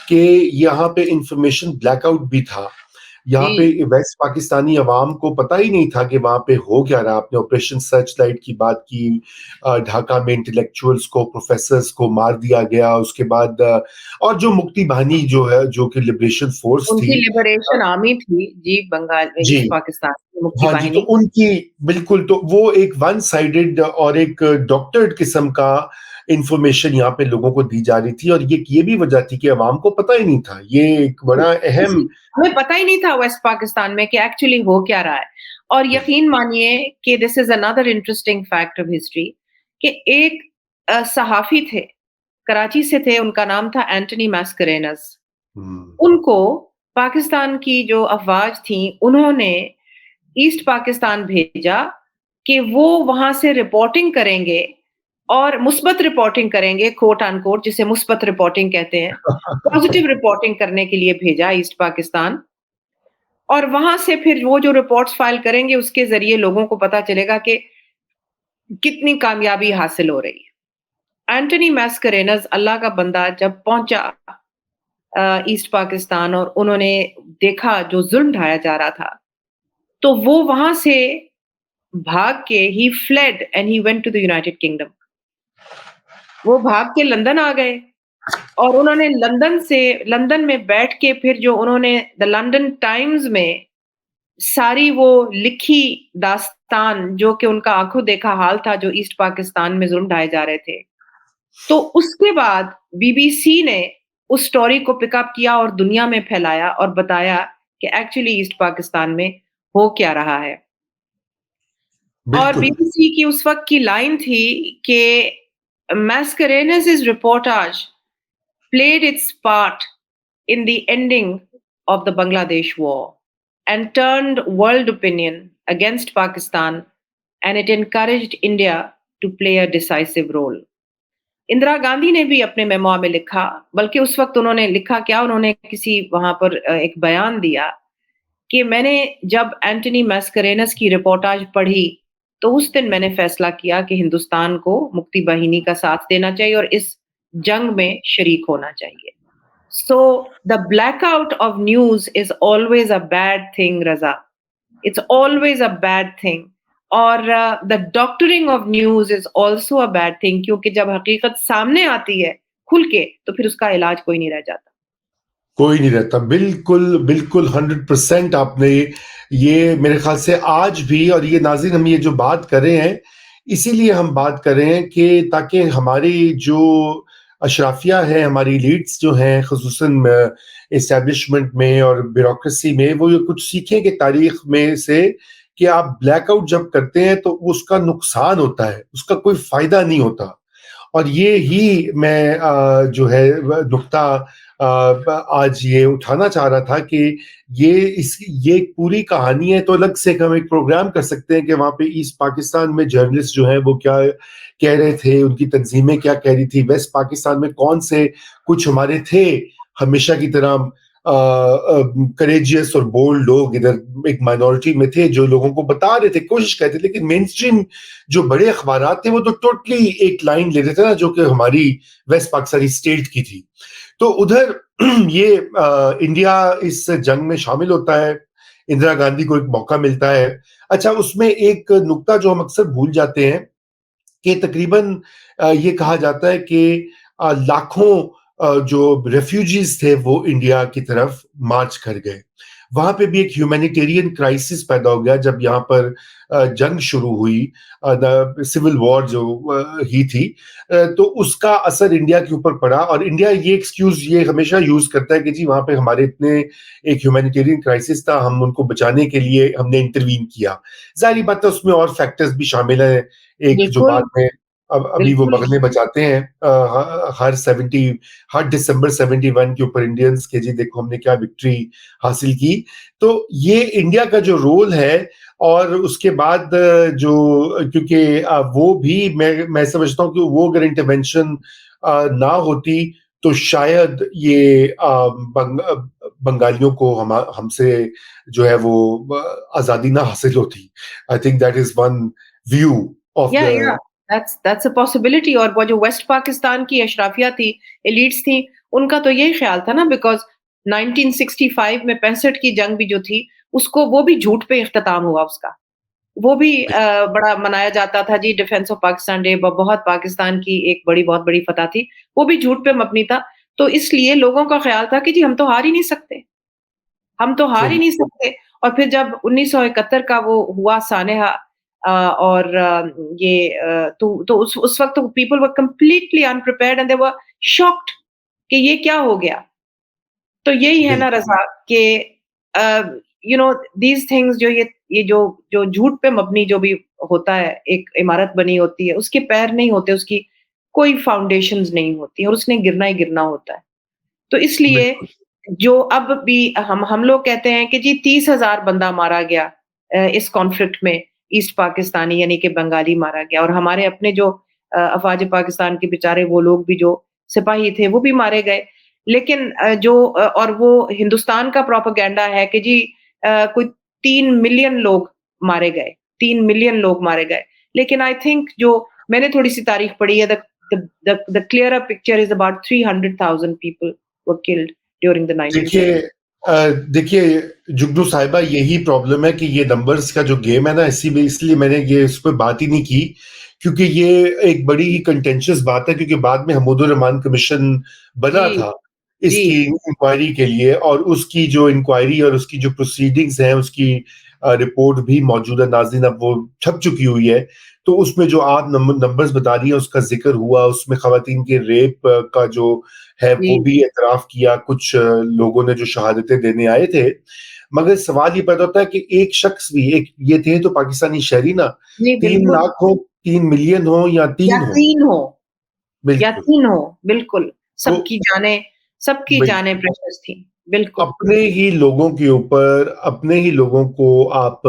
کہ یہاں پہ انفارمیشن بلیک آؤٹ بھی تھا. یہاں پہ ویسٹ پاکستانی عوام کو پتہ ہی نہیں تھا کہ وہاں پہ ہو کیا رہا. آپ نے آپریشن سرچ لائٹ کی بات کی, ڈھاکہ میں انٹلیکچوئلس کو, پروفیسرز کو مار دیا گیا. اس کے بعد اور جو مکتی بہانی جو ہے, جو کہ لبریشن فورس ان کی تھی, لبریشن آرمی تھی جی بنگال جی پاکستان کی مکتی ہاں جی, تو باہنی. ان کی بالکل, تو وہ ایک ون سائیڈڈ اور ایک ڈاکٹرڈ قسم کا انفارمیشن یہاں پہ لوگوں کو دی جا رہی تھی. اور یہ بھی وجہ تھی کہ عوام کو پتہ ہی نہیں تھا. یہ ایک بڑا اہم, ہمیں پتہ ہی نہیں تھا ویسٹ پاکستان میں کہ ایکچولی ہو کیا رہا ہے. اور یقین مانیے کہ دس از another interesting fact of history کہ ایک صحافی تھے, کراچی سے تھے, ان کا نام تھا اینٹنی ماسکرینس. ان کو پاکستان کی جو افواج تھیں انہوں نے ایسٹ پاکستان بھیجا کہ وہ وہاں سے رپورٹنگ کریں گے اور مثبت رپورٹنگ کریں گے, کوٹ آن کوٹ, جسے مثبت رپورٹنگ کہتے ہیں, پازیٹیو رپورٹنگ کرنے کے لیے بھیجا ایسٹ پاکستان. اور وہاں سے پھر وہ جو رپورٹس فائل کریں گے اس کے ذریعے لوگوں کو پتا چلے گا کہ کتنی کامیابی حاصل ہو رہی ہے. اینٹنی ماسکرینز اللہ کا بندہ جب پہنچا ایسٹ پاکستان اور انہوں نے دیکھا جو ظلم ڈھایا جا رہا تھا, تو وہ وہاں سے بھاگ کے ہی fled and he went to the United Kingdom. وہ بھاگ کے لندن آ گئے اور انہوں نے لندن میں بیٹھ کے پھر جو انہوں نے دا لندن ٹائمز میں ساری وہ لکھی داستان جو کہ ان کا آنکھوں دیکھا حال تھا جو ایسٹ پاکستان میں ظلم ڈھائے جا رہے تھے, تو اس کے بعد بی بی سی نے اس سٹوری کو پک اپ کیا اور دنیا میں پھیلایا اور بتایا کہ ایکچولی ایسٹ پاکستان میں ہو کیا رہا ہے. اور بی بی سی کی اس وقت کی لائن تھی کہ Mascarenhas' reportage played its part in the ending of the Bangladesh war and turned world opinion against Pakistan, and it encouraged India to play a decisive role. Indira Gandhi نے بھی اپنے میمو میں لکھا, بلکہ اس وقت انہوں نے لکھا کیا, انہوں نے کسی وہاں پر ایک بیان دیا کہ میں نے جب اینٹنی ماسکرینس کی رپورٹاج پڑھی تو اس دن میں نے فیصلہ کیا کہ ہندوستان کو مکتی باہنی کا ساتھ دینا چاہیے اور اس جنگ میں شریک ہونا چاہیے. So the blackout of news is always a bad thing Raza, it's always a bad thing. اور the doctoring of news is also a bad thing, کیونکہ جب حقیقت سامنے آتی ہے کھل کے تو پھر اس کا علاج کوئی نہیں رہ جاتا, کوئی نہیں رہتا. بالکل بالکل 100% آپ نے یہ میرے خیال سے آج بھی, اور یہ ناظرین ہم یہ جو بات کر رہے ہیں اسی لیے ہم بات کر رہے ہیں کہ تاکہ ہماری جو اشرافیہ ہے, ہماری لیڈز جو ہیں خصوصاً اسٹیبلشمنٹ میں اور بیوروکریسی میں, وہ یہ کچھ سیکھیں کہ تاریخ میں سے کہ آپ بلیک آؤٹ جب کرتے ہیں تو اس کا نقصان ہوتا ہے, اس کا کوئی فائدہ نہیں ہوتا. اور یہ ہی میں جو ہے نقطہ آج یہ اٹھانا چاہ رہا تھا کہ یہ پوری کہانی ہے. تو الگ سے ہم ایک پروگرام کر سکتے ہیں کہ وہاں پہ ایسٹ پاکستان میں جرنلسٹ جو ہیں وہ کیا کہہ رہے تھے, ان کی تنظیمیں کیا کہہ رہی تھی, ویسٹ پاکستان میں کون سے کچھ ہمارے تھے ہمیشہ کی طرح کریجیس اور بولڈ لوگ ادھر ایک مائنورٹی میں تھے جو لوگوں کو بتا رہے تھے, کوشش کرتے تھے. لیکن مین اسٹریم جو بڑے اخبارات تھے وہ تو ٹوٹلی ایک لائن لیتے تھے نا, جو کہ ہماری ویسٹ پاکستانی اسٹیٹ کی تھی. تو ادھر یہ انڈیا اس جنگ میں شامل ہوتا ہے, اندرا گاندھی کو ایک موقع ملتا ہے. اچھا, اس میں ایک نقطہ جو ہم اکثر بھول جاتے ہیں کہ تقریباً یہ کہا جاتا ہے کہ لاکھوں جو ریفیوجیز تھے وہ انڈیا کی طرف مارچ کر گئے. وہاں پہ بھی ایک ہیومینیٹیرین کرائسس پیدا ہو گیا جب یہاں پر جنگ شروع ہوئی, سول وار جو ہی تھی, تو اس کا اثر انڈیا کے اوپر پڑا. اور انڈیا یہ ایکسکیوز یہ ہمیشہ یوز کرتا ہے کہ جی وہاں پہ ہمارے اتنے ایک ہیومینیٹیرین کرائسس تھا, ہم ان کو بچانے کے لیے ہم نے انٹروین کیا. ظاہری بات ہے اس میں اور فیکٹرز بھی شامل ہیں, ایک جو بالکل بعد میں ابھی وہ بالکل بغلیں بچاتے ہیں ہر دسمبر 71 کے اوپر انڈینز کے, جی دیکھو ہم نے کیا وکٹری حاصل کی. تو یہ انڈیا کا جو رول ہے, اور اس کے بعد جو کیونکہ وہ بھی میں سمجھتا ہوں کہ وہ اگر انٹرونشن نہ ہوتی تو شاید یہ بنگالیوں کو ہم سے جو ہے وہ آزادی نہ حاصل ہوتی. I think that is one view of the. that's a possibility. اور وہ جو ویسٹ پاکستان کی اشرافیہ تھی, ایلیٹس تھیں, ان کا تو یہی خیال تھا نا, بیکاز 1965 میں 65 کی جنگ بھی جو تھی اس کو وہ بھی جھوٹ پہ اختتام ہوا, اس کا وہ بھی بڑا منایا جاتا تھا جی, ڈیفینس آف پاکستان ڈے, بہت پاکستان کی ایک بہت بڑی فتح تھی, وہ بھی جھوٹ پہ مبنی تھا. تو اس لیے لوگوں کا خیال تھا کہ جی ہم تو ہار ہی نہیں سکتے, ہم تو ہار ہی نہیں سکتے. اور پھر جب 1971 کا وہ ہوا سانحہ, اور یہ تو اس وقت people were completely unprepared and they were shocked کہ یہ کیا ہو گیا. تو یہی ہے نا رضا کہ یو نو دیز تھنگز, جو یہ جو جھوٹ پہ مبنی جو بھی ہوتا ہے, ایک عمارت بنی ہوتی ہے, اس کے پیر نہیں ہوتے, اس کی کوئی فاؤنڈیشنز نہیں ہوتی, اور اس نے گرنا ہی گرنا ہوتا ہے. تو اس لیے جو اب بھی ہم لوگ کہتے ہیں کہ جی 30,000 بندہ مارا گیا اس کانفلکٹ میں, ایسٹ پاکستانی یعنی کہ بنگالی مارا گیا, اور ہمارے اپنے جو افواج پاکستان کے بیچارے وہ لوگ بھی جو سپاہی تھے وہ بھی مارے گئے. لیکن جو اور وہ ہندوستان کا پروپیگنڈا ہے کہ جی کوئی 3 ملین لوگ مارے گئے, 3 ملین لوگ مارے گئے. لیکن آئی تھنک جو میں نے تھوڑی سی تاریخ پڑھی ہے, the clearer picture is about 300,000 people were killed during the 1970s. دیکھیے جگنو صاحبہ, یہی پرابلم ہے کہ یہ نمبرز کا جو گیم ہے نا, اس لیے میں نے یہ اس پہ بات ہی نہیں کی, کیونکہ یہ ایک بڑی ہی کنٹینشس بات ہے, کیونکہ بعد میں حمود الرحمان کمیشن بنا تھا اس کی انکوائری کے لیے, اور اس کی جو انکوائری اور اس کی جو پروسیڈنگز ہیں, اس کی رپورٹ بھی موجودہ ناظرین اب وہ چھپ چکی ہوئی ہے. تو اس میں جو آپ نمبرز بتا رہی ہیں اس کا ذکر ہوا, اس میں خواتین کے ریپ کا جو ہے وہ بھی اعتراف کیا کچھ لوگوں نے جو شہادتیں دینے آئے تھے. مگر سوال یہ پیدا ہوتا ہے کہ ایک شخص بھی, ایک یہ تھے تو پاکستانی شہری نا, 3 لاکھ ہو, 3 ملین ہو یا 3 ہو, بالکل سب کی جانیں پریشس تھیں. بالکل اپنے ہی لوگوں کے اوپر, اپنے ہی لوگوں کو آپ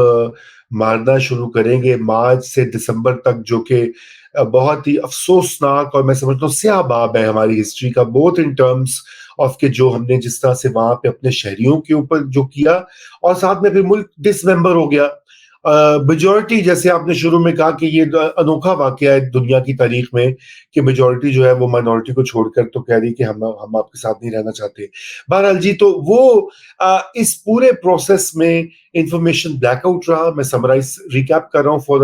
مارنا شروع کریں گے مارچ سے دسمبر تک, جو کہ بہت ہی افسوسناک اور میں سمجھتا ہوں سیاہ باب ہے ہماری ہسٹری کا, بہت ان ٹرمز آف کہ جو ہم نے جس طرح سے وہاں پہ اپنے شہریوں کے اوپر جو کیا, اور ساتھ میں پھر ملک ڈس ممبر ہو گیا. میجورٹی, جیسے آپ نے شروع میں کہا کہ یہ انوکھا واقعہ ہے دنیا کی تاریخ میں کہ میجورٹی جو ہے وہ مائنورٹی کو چھوڑ کر تو کہہ رہی کہ ہم آپ کے ساتھ نہیں رہنا چاہتے. بہرحال جی, تو وہ اس پورے پروسیس میں انفارمیشن بلیک آؤٹ رہا. میں سمرائز ریکیپ کر رہا ہوں فور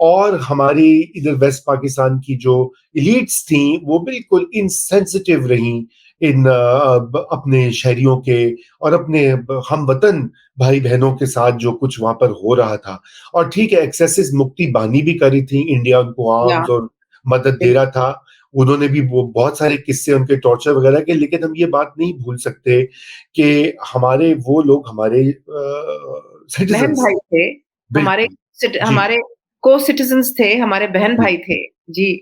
اور ہماری ادھر ویسٹ پاکستان کی جو ایلیٹس تھیں وہ بالکل انسینسٹیو رہیں ان اپنے شہریوں کے اور اپنے ہم وطن بھائی بہنوں کے ساتھ جو کچھ وہاں پر ہو رہا تھا. اور ٹھیک ہے, ایکسیسز مکتی بانی بھی کری تھی, انڈیا ان کو آرمز اور مدد دے رہا تھا, انہوں نے بھی وہ بہت سارے قصے ان کے ٹارچر وغیرہ کے. لیکن ہم یہ بات نہیں بھول سکتے کہ ہمارے وہ لوگ ہمارے بہن بھائی تھے, ہمارے کو سٹیزنز تھے, ہمارے بہن بھائی تھے. جی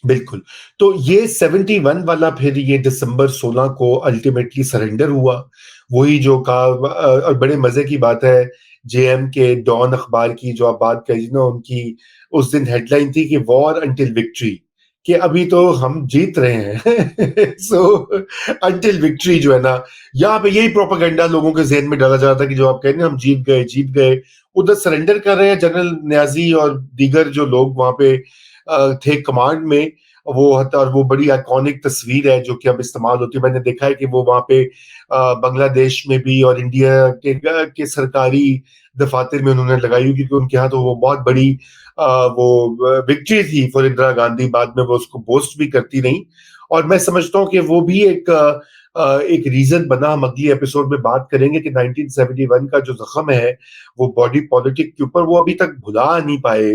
بالکل. تو یہ 71 والا پھر یہ دسمبر 16 کو الٹیمیٹلی سرنڈر ہوا. وہی جو کہا, اور بڑے مزے کی بات ہے, جے ایم کے ڈان اخبار کی جو آپ بات کہی نا, ان کی اس دن ہیڈ لائن تھی کہ وار انٹل وکٹری, کہ ابھی تو ہم جیت رہے ہیں. سو انٹل وکٹری جو ہے نا, یہاں پہ یہی پروپیگنڈا لوگوں کے ذہن میں ڈالا جاتا تھا کہ جو آپ کہیں نا ہم جیت گئے. ادھر سرنڈر کر رہے ہیں جنرل نیازی اور دیگر جو لوگ وہاں پہ تھے کمانڈ میں. اور وہ بڑی آئیکونک تصویر ہے جو کہ اب استعمال ہوتی ہے. میں نے دیکھا ہے کہ وہ وہاں پہ بنگلہ دیش میں بھی اور انڈیا کے سرکاری دفاتر میں انہوں نے لگائی ہوئی، کیونکہ ان کے ہاں تو وہ بہت بڑی وہ وکٹری تھی فار اندرا گاندھی. بعد میں وہ اس کو بوسٹ بھی کرتی رہیں، اور میں سمجھتا ہوں کہ وہ بھی ایک ریزن بنا. ہم اگلی ایپیسوڈ میں بات کریں گے کہ 1971 کا جو زخم ہے وہ باڈی پالیٹک کے اوپر، وہ ابھی تک بھلا نہیں پائے.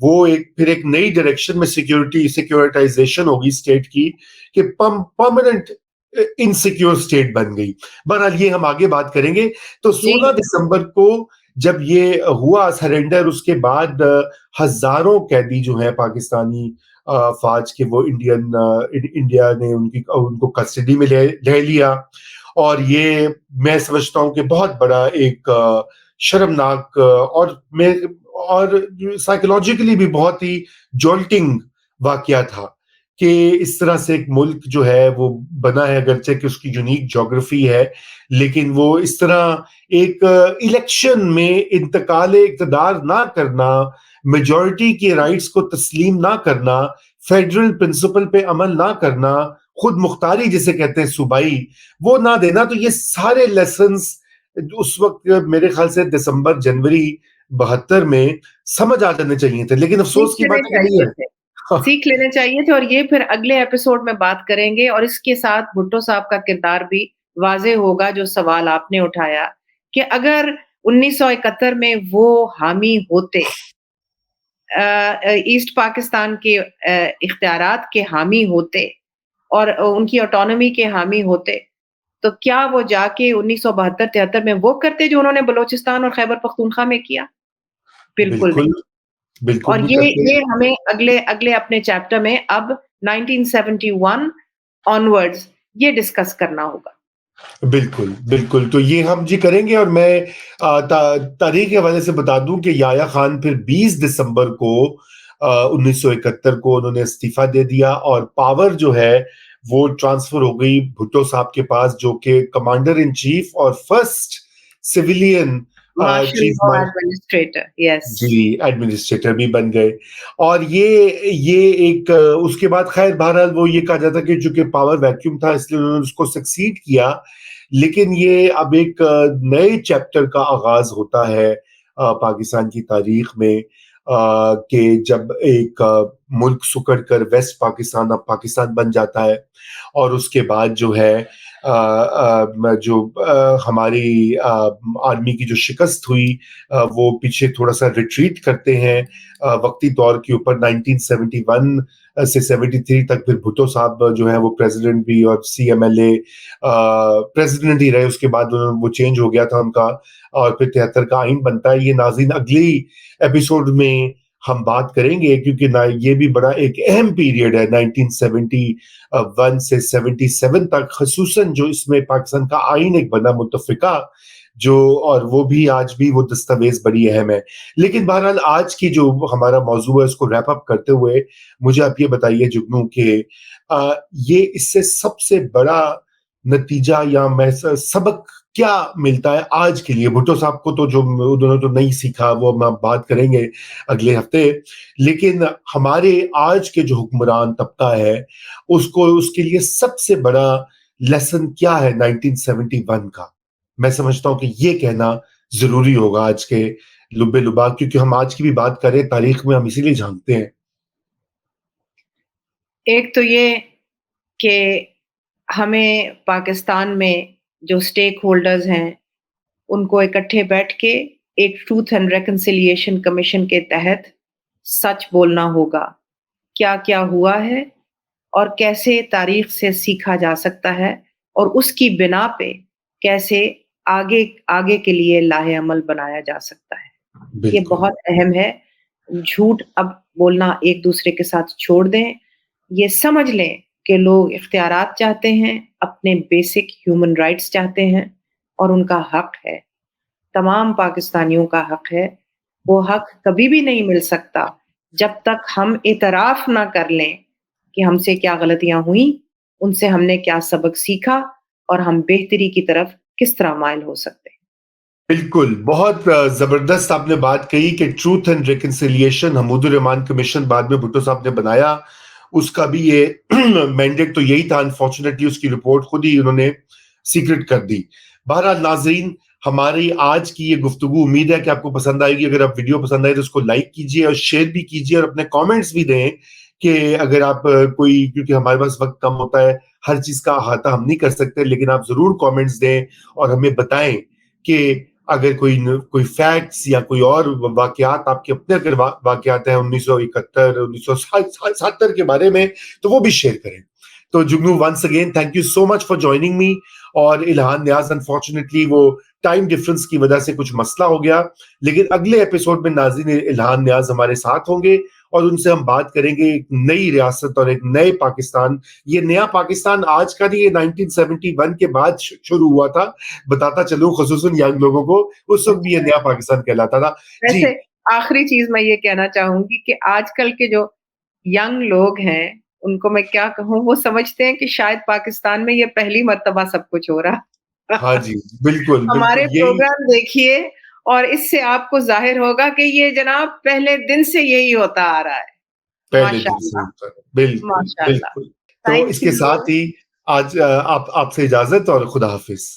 وہ پھر ایک نئی ڈائریکشن میں سیکورٹائزیشن ہوگی اسٹیٹ کی، کہ پرماننٹ انسیکیور اسٹیٹ بن گئی. بہرحال یہ ہم آگے بات کریں گے. تو جی 16 دسمبر کو جب یہ ہوا سرنڈر، اس کے بعد ہزاروں قیدی جو ہیں پاکستانی فوج کے، وہ انڈیا نے ان کو کسٹڈی میں لے لیا. اور یہ میں سمجھتا ہوں کہ بہت بڑا ایک شرمناک اور سائیکولوجیکلی بھی بہت ہی جولٹنگ واقعہ تھا، کہ اس طرح سے ایک ملک جو ہے وہ بنا ہے، اگرچہ کہ اس کی یونیک جغرافی ہے، لیکن وہ اس طرح ایک الیکشن میں انتقال اقتدار نہ کرنا، میجورٹی کے رائٹس کو تسلیم نہ کرنا، فیڈرل پرنسپل پہ عمل نہ کرنا، خود مختاری جسے کہتے ہیں صوبائی، وہ نہ دینا. تو یہ سارے لیسنز اس وقت میرے خیال سے دسمبر جنوری 72 میں سمجھ آ جانے چاہیے تھے، لیکن افسوس سیکھ کی لینے بات ہے کہ نہیں چاہیے ہے. تھے، سیکھ لینے چاہیے تھے. اور یہ پھر اگلے ایپیسوڈ میں بات کریں گے، اور اس کے ساتھ بھٹو صاحب کا کردار بھی واضح ہوگا. جو سوال آپ نے اٹھایا کہ اگر 1971 میں وہ حامی ہوتے، ایسٹ پاکستان کے اختیارات کے حامی ہوتے اور ان کی آٹونومی کے حامی ہوتے، تو کیا وہ جا کے 1972-73 میں وہ کرتے جو انہوں نے بلوچستان اور خیبر پختونخوا میں کیا؟ بالکل بالکل نہیں. بالکل اور نہیں کرتے. یہ ہمیں اگلے اپنے چیپٹر میں اب 1971 آنورڈز یہ ڈسکس کرنا ہوگا. بالکل بالکل. تو یہ ہم جی کریں گے. اور میں تاریخ کے حوالے سے بتا دوں کہ یحییٰ خان پھر 20 دسمبر کو 1971 کو انہوں نے استعفیٰ دے دیا، اور پاور جو ہے وہ ٹرانسفر ہو گئی بھٹو صاحب کے پاس، جو کہ کمانڈر ان چیف اور first civilian martial chief law administrator. Yes. جی ایڈمنسٹریٹر بھی بن گئے. اور یہ ایک اس کے بعد خیر بہرحال وہ یہ کہا جاتا کہ چونکہ پاور ویکیوم تھا اس لیے انہوں نے اس کو سکسیڈ کیا. لیکن یہ اب ایک نئے چیپٹر کا آغاز ہوتا ہے پاکستان کی تاریخ میں، کہ جب ایک ملک سکڑ کر ویسٹ پاکستان اب پاکستان بن جاتا ہے. اور اس کے بعد جو ہے جو ہماری آرمی کی جو شکست ہوئی، وہ پیچھے تھوڑا سا ریٹریٹ کرتے ہیں وقتی طور کے اوپر. 1971 سے 73 تک پھر بھٹو صاحب جو ہے وہ پریزیڈنٹ بھی اور C M L A president ہی رہے. اس کے بعد وہ چینج ہو گیا تھا ان کا، اور پھر 73 کا آئین بنتا ہے. یہ ناظرین اگلی ایپیسوڈ میں ہم بات کریں گے، کیونکہ یہ بھی بڑا ایک اہم پیریڈ ہے 1971 سے 77 تک، خصوصاً جو اس میں پاکستان کا آئین ایک بنا متفقہ، جو اور وہ بھی آج بھی وہ دستاویز بڑی اہم ہے. لیکن بہرحال آج کی جو ہمارا موضوع ہے اس کو ریپ اپ کرتے ہوئے مجھے آپ یہ بتائیے جگنو کہ یہ اس سے سب سے بڑا نتیجہ یا سبق کیا ملتا ہے آج کے لیے؟ بھٹو صاحب کو تو جو انہوں نے تو نہیں سیکھا، وہ ہم بات کریں گے اگلے ہفتے. لیکن ہمارے آج کے جو حکمران طبقہ ہے اس کے لیے سب سے بڑا لیسن کیا ہے 1971 کا؟ میں سمجھتا ہوں کہ یہ کہنا ضروری ہوگا آج کے لبے لبا، کیونکہ ہم آج کی بھی بات کریں تاریخ میں ہم اسی لیے جھانکتے ہیں. ایک تو یہ کہ ہمیں پاکستان میں جو سٹیک ہولڈرز ہیں ان کو اکٹھے بیٹھ کے ایک ٹروتھ اینڈ ریکنسیلیشن کمیشن کے تحت سچ بولنا ہوگا، کیا کیا ہوا ہے اور کیسے تاریخ سے سیکھا جا سکتا ہے، اور اس کی بنا پہ کیسے آگے کے لیے لاہ عمل بنایا جا سکتا ہے. یہ بالکل بہت اہم ہے. جھوٹ اب بولنا ایک دوسرے کے ساتھ چھوڑ دیں. یہ سمجھ لیں کہ لوگ اختیارات چاہتے ہیں، اپنے بیسک ہیومن رائٹس چاہتے ہیں، اور ان کا حق ہے، تمام پاکستانیوں کا حق ہے. وہ حق کبھی بھی نہیں مل سکتا جب تک ہم اعتراف نہ کر لیں کہ ہم سے کیا غلطیاں ہوئیں، ان سے ہم نے کیا سبق سیکھا، اور ہم بہتری کی طرف کس طرح مائل ہو سکتے ہیں. بالکل. بہت زبردست آپ نے بات کہی کہ truth and reconciliation Hamood ur Rahman commission بعد میں بھٹو صاحب نے بنایا، اس کا بھی یہ مینڈیٹ تو یہی تھا. انفارچونیٹلی اس کی رپورٹ خود ہی انہوں نے سیکرٹ کر دی. بہرحال ناظرین، ہماری آج کی یہ گفتگو امید ہے کہ آپ کو پسند آئے گی. اگر آپ ویڈیو پسند آئے تو اس کو لائک کیجیے اور شیئر بھی کیجیے اور اپنے کامنٹس بھی دیں کہ اگر آپ کوئی, کیونکہ ہمارے پاس وقت کم ہوتا ہے, ہر چیز کا احاطہ ہم نہیں کر سکتے, لیکن آپ ضرور کامنٹس دیں اور ہمیں بتائیں کہ اگر کوئی فیکٹس یا کوئی اور واقعات آپ کے اپنے اگر واقعات ہیں 1971 1970 کے بارے میں تو وہ بھی شیئر کریں. تو Jugnu once again thank you so much for joining me. اور الہان نیاز انفارچونیٹلی وہ ٹائم ڈفرنس کی وجہ سے کچھ مسئلہ ہو گیا, لیکن اگلے ایپیسوڈ میں ناظرین الہان نیاز ہمارے ساتھ ہوں گے اور ان سے ہم بات کریں گے ایک نئی ریاست اور ایک نئے پاکستان. یہ نیا پاکستان آج کا نہیں, یہ 1971 کے بعد شروع ہوا تھا. بتاتا چلوں خصوصاً ینگ لوگوں کو, اس وقت بھی یہ نیا پاکستان کہلاتا تھا. ویسے آخری چیز میں یہ کہنا چاہوں گی کہ آج کل کے جو ینگ لوگ ہیں ان کو میں کیا کہوں, وہ سمجھتے ہیں کہ شاید پاکستان میں یہ پہلی مرتبہ سب کچھ ہو رہا. ہاں جی بالکل ہمارے بالکل, یہی پروگرام دیکھیے اور اس سے آپ کو ظاہر ہوگا کہ یہ جناب پہلے دن سے یہی ہوتا آ رہا ہے. پہلے ماشاء دن سے اللہ, ہوتا ہے. بالکل ماشاء اللہ. بالکل. تو اس کے ساتھ ہی آج آپ سے اجازت اور خدا حافظ.